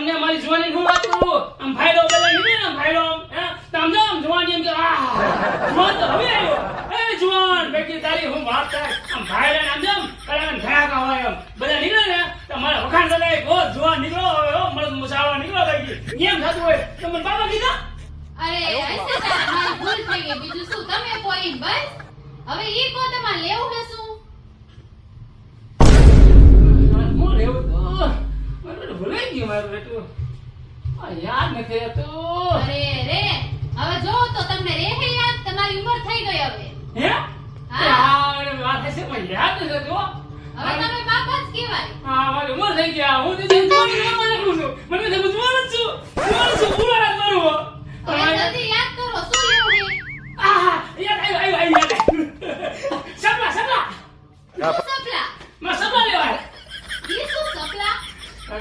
તમને મારી જુવાની હું વાત કરું આમ ભાઈડો બોલે નહીં ને ભાઈડો હે તમ આમ જુવાની એમ કે જુવાન તો હવે આવ્યો એ જુવાન બેટી તારી હું વાત થાય આમ ભાઈડા આમ જમ કલાન ઘા કા હોય એમ બધા નીકળે ને તમારે વખાણ બધાય ઓ જુવાન નીકળો હવે ઓ મળદ મુસાવા નીકળો બેટી એમ થતું હોય તમને બાબા કીધા અરે ऐसे મારી ભૂલ થઈ ગઈ બીજું શું તમે કોઈ બસ હવે ઈ કો તમારે લેવું છે શું મોર એવું તો મને ભૂલાઈ ગયું મારું બેટું આ યાદ નથી રહેતું અરે રે હવે જો તો તમને રે હે યાદ તમારી ઉંમર થઈ ગઈ હવે હે હા. અરે વાત હશે પણ યાદ નથી રહેતું હવે તમે બાપા જ કહેવાય હા મારી ઉંમર થઈ ગયા હું તો જુવાન છું મને તો જુવાન છું પૂરા રાત મારું હવે જલ્દી યાદ કરો શું લેવું છે યાદ આવ્યું સપના સપલા